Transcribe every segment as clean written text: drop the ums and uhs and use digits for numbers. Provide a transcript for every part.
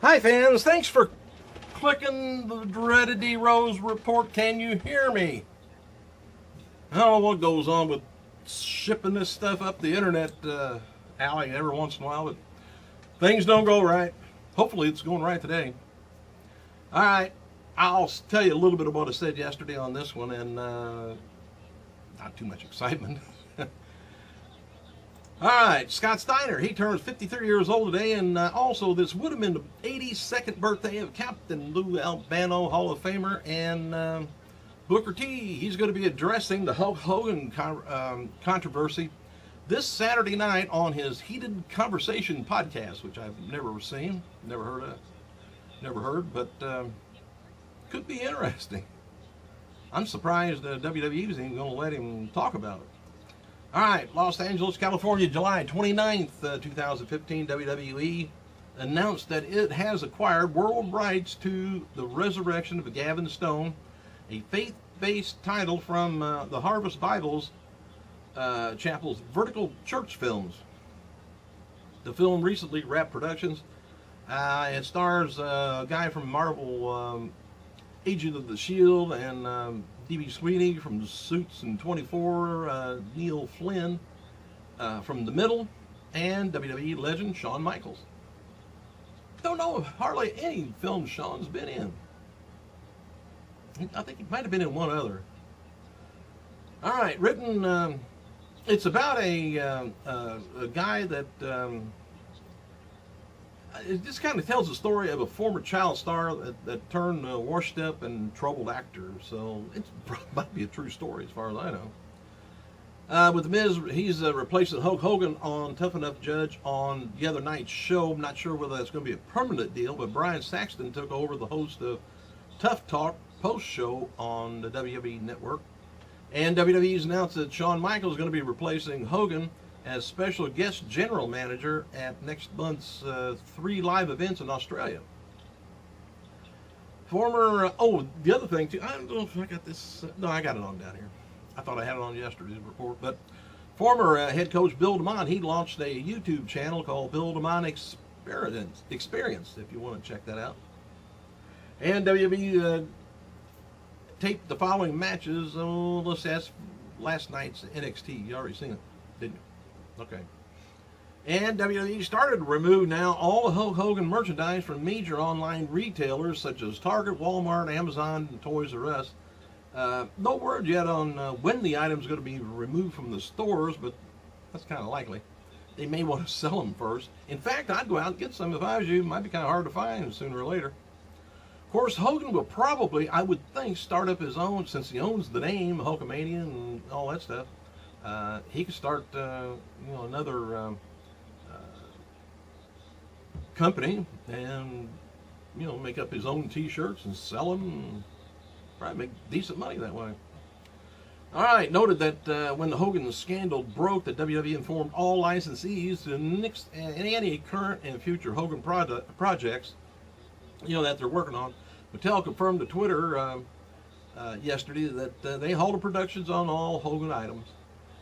Hi fans, thanks for clicking the dreaded D Rose report. Can you hear me? I don't know what goes on with shipping this stuff up the internet alley every once in a while, but things don't go right. Hopefully it's going right today. All right, I'll tell you a little bit of what I said yesterday on this one, and not too much excitement. All right, Scott Steiner, he turns 53 years old today, and also this would have been the 82nd birthday of Captain Lou Albano, Hall of Famer, and Booker T. He's going to be addressing the Hulk Hogan controversy this Saturday night on his Heated Conversation podcast, which I've never seen, never heard, but could be interesting. I'm surprised WWE is even going to let him talk about it. All right, Los Angeles, California, July 29th, 2015, WWE announced that it has acquired world rights to the resurrection of Gavin Stone, a faith-based title from the Harvest Bible's Chapel's Vertical Church Films. The film recently wrapped productions. It stars a guy from Marvel, Agent of the Shield, and D.B. Sweeney from Suits and 24, Neil Flynn from The Middle, and WWE legend Shawn Michaels. Don't know hardly any film Shawn's been in. I think he might have been in one other. All right, written. It's about a guy that. It just kind of tells the story of a former child star that turned washed up and troubled actor. So it might be a true story as far as I know. With The Miz, he's replacing Hulk Hogan on Tough Enough Judge on the other night's show. I'm not sure whether that's going to be a permanent deal, but Brian Saxton took over the host of Tough Talk post-show on the WWE Network. And WWE's announced that Shawn Michaels is going to be replacing Hogan as special guest general manager at next month's 3 live events in Australia. The other thing too, I don't know if I got this, no, I got it on down here. I thought I had it on yesterday's report, but former head coach Bill DeMott, he launched a YouTube channel called Bill DeMott Experience, if you want to check that out. And WWE taped the following matches. Let's ask last night's NXT. You already seen it, didn't you? Okay. And WWE started to remove now all the Hulk Hogan merchandise from major online retailers such as Target, Walmart, Amazon, and Toys R Us. No word yet on when the item's going to be removed from the stores, but that's kind of likely. They may want to sell them first. In fact, I'd go out and get some if I was you. It might be kind of hard to find sooner or later. Of course, Hogan will probably, I would think, start up his own, since he owns the name Hulkamania and all that stuff. He could start, another company and, make up his own T-shirts and sell them. And probably make decent money that way. All right, noted that when the Hogan scandal broke, that WWE informed all licensees to nix any current and future Hogan projects, that they're working on. Mattel confirmed to Twitter yesterday that they halted productions on all Hogan items.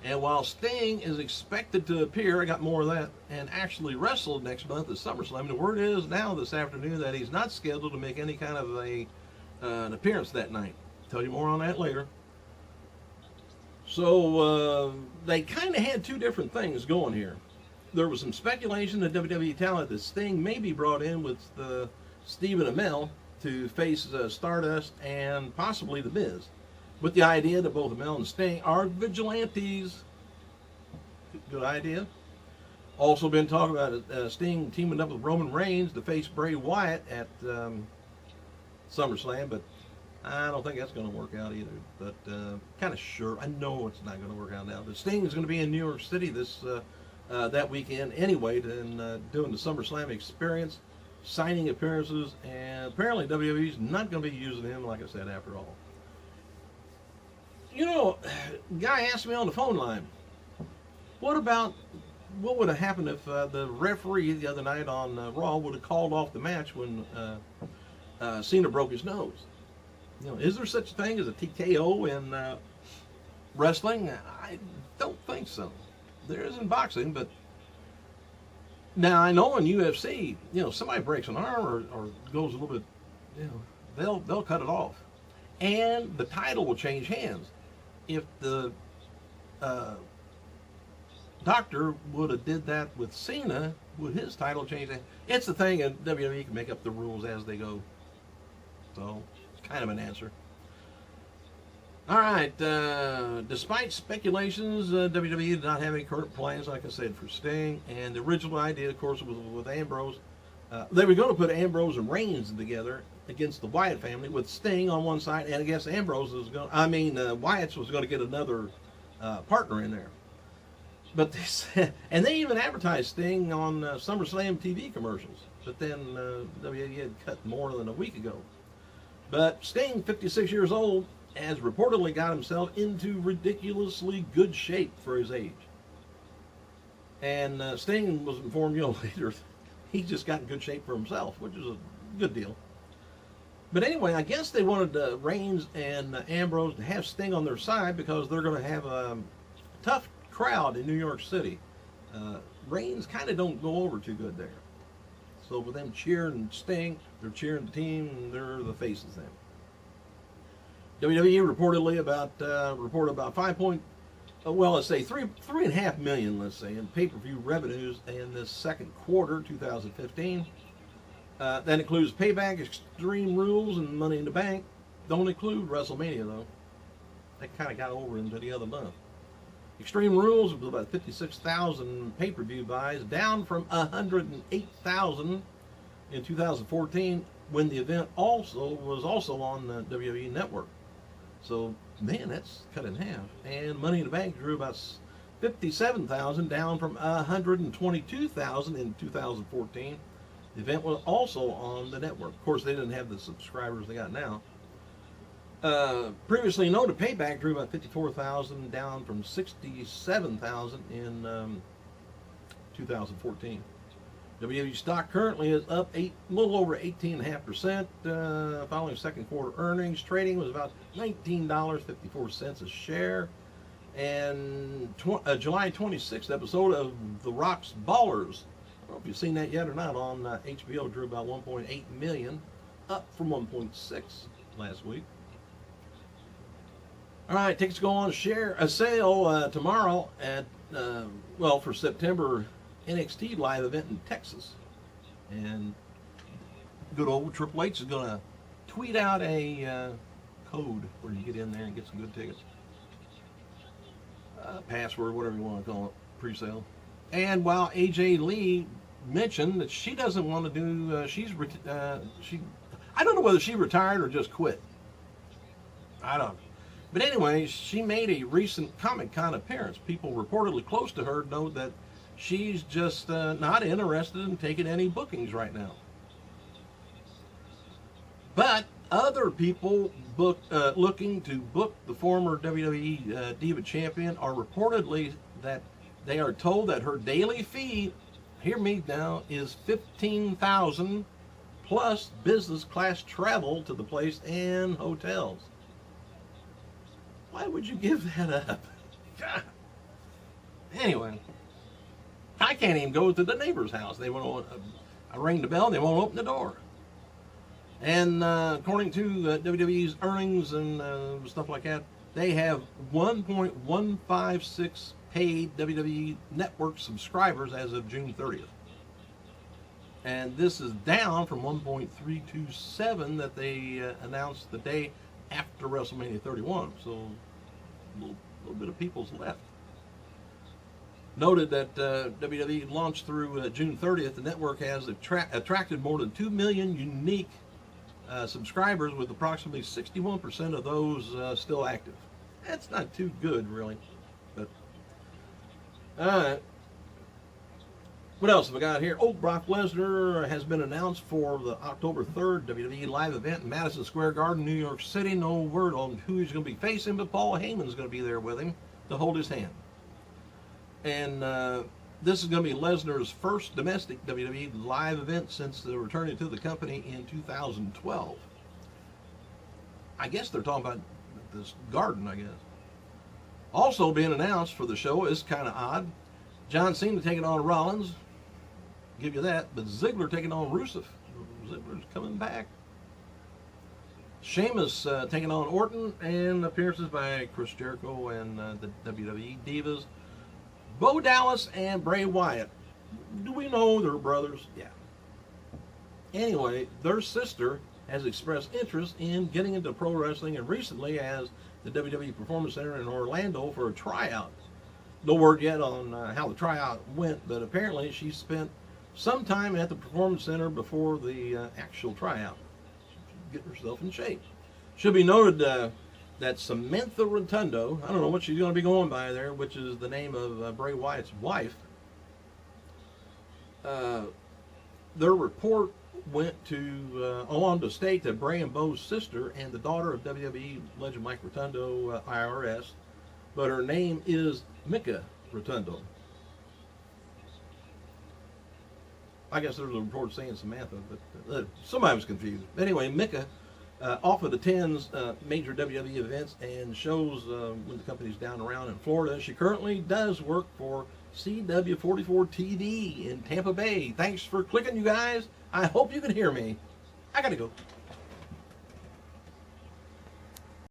And while Sting is expected to appear, I got more of that, and actually wrestle next month at SummerSlam, the word is now this afternoon that he's not scheduled to make any kind of an appearance that night. Tell you more on that later. So they kind of had two different things going here. There was some speculation that WWE talent that Sting may be brought in with Stephen Amell to face Stardust and possibly The Miz, with the idea that both Amell and Sting are vigilantes. Good idea. Also been talking about Sting teaming up with Roman Reigns to face Bray Wyatt at SummerSlam, but I don't think that's going to work out either. But kind of sure, I know it's not going to work out now. But Sting is going to be in New York City that weekend anyway, doing the SummerSlam experience, signing appearances, and apparently WWE's not going to be using him, like I said, after all. Guy asked me on the phone line, what would have happened if the referee the other night on Raw would have called off the match when Cena broke his nose? Is there such a thing as a TKO in wrestling? I don't think so. There is in boxing, but Now I know in UFC, somebody breaks an arm or goes a little bit, they'll cut it off, and the title will change hands. If the doctor would have did that with Cena, would his title change? It's the thing, and WWE can make up the rules as they go. So, it's kind of an answer. All right. Despite speculations, WWE did not have any current plans, like I said, for Sting. And the original idea, of course, was with Ambrose. They were going to put Ambrose and Reigns together against the Wyatt family with Sting on one side, and I guess Wyatt's was going to get another partner in there. But they said, and they even advertised Sting on SummerSlam TV commercials. But then WWE had cut more than a week ago. But Sting, 56 years old, has reportedly got himself into ridiculously good shape for his age. And Sting was informed, later, he just got in good shape for himself, which is a good deal. But anyway, I guess they wanted Reigns and Ambrose to have Sting on their side because they're going to have a tough crowd in New York City. Reigns kind of don't go over too good there. So with them cheering Sting, they're cheering the team, and they're the faces then. WWE reported about 3.5 million, let's say, in pay-per-view revenues in this second quarter, 2015. That includes Payback, Extreme Rules, and Money in the Bank. Don't include WrestleMania, though. That kind of got over into the other month. Extreme Rules was about 56,000 pay-per-view buys, down from 108,000 in 2014, when the event was also on the WWE Network. So, man, that's cut in half. And Money in the Bank drew about 57,000, down from 122,000 in 2014. The event was also on the network. Of course, they didn't have the subscribers they got now. Previously noted, Payback drew about 54,000, down from 67,000 in 2014. WWE stock currently is up a little over 18.5%, following second quarter earnings. Trading was about $19.54 a share. And July 26th episode of The Rock's Ballers, I don't know if you've seen that yet or not, on HBO, drew about 1.8 million, up from 1.6 last week. All right, tickets go on sale tomorrow at for September NXT live event in Texas, and good old Triple H is going to tweet out a code where you get in there and get some good tickets, password, whatever you want to call it, pre-sale. And while AJ Lee mentioned that she doesn't want to do, I don't know whether she retired or just quit. I don't know. But anyway, she made a recent Comic-Con appearance. People reportedly close to her know that she's just not interested in taking any bookings right now. But other people looking to book the former WWE Diva Champion are reportedly that they are told that her daily fee, hear me now, is $15,000 plus business class travel to the place and hotels. Why would you give that up? God. Anyway, I can't even go to the neighbor's house. They won't. I ring the bell and they won't open the door. And according to WWE's earnings and stuff like that, they have 1.156 paid WWE Network subscribers as of June 30th. And this is down from 1.327 that they announced the day after WrestleMania 31. So a little bit of people's left. Noted that WWE launched through June 30th. The network has attracted more than 2 million unique subscribers, with approximately 61% of those still active. That's not too good, really. But what else have I got here? Oh, Brock Lesnar has been announced for the October 3rd WWE live event in Madison Square Garden, New York City. No word on who he's going to be facing, but Paul Heyman's going to be there with him to hold his hand. And this is going to be Lesnar's first domestic WWE live event since returning to the company in 2012. I guess they're talking about this garden, I guess. Also being announced for the show is kind of odd. John Cena taking on Rollins. give you that. But Ziggler taking on Rusev. Ziggler's coming back. Sheamus taking on Orton, and appearances by Chris Jericho and the WWE Divas. Bo Dallas and Bray Wyatt. Do we know they're brothers? Yeah. Anyway, their sister has expressed interest in getting into pro wrestling, and recently as the WWE Performance Center in Orlando for a tryout. No word yet on how the tryout went, but apparently she spent some time at the Performance Center before the actual tryout, getting herself in shape. Should be noted that Samantha Rotundo, I don't know what she's going to be going by there, which is the name of Bray Wyatt's wife. Their report went to along to state that Bray and Bo's sister and the daughter of WWE legend Mike Rotundo, IRS, but her name is Mika Rotundo. I guess there was a report saying Samantha, but somebody was confused. Anyway, Mika often attends major WWE events and shows when the company's down around in Florida. She currently does work for CW44 TV in Tampa Bay. Thanks for clicking, you guys. I hope you can hear me. I gotta go.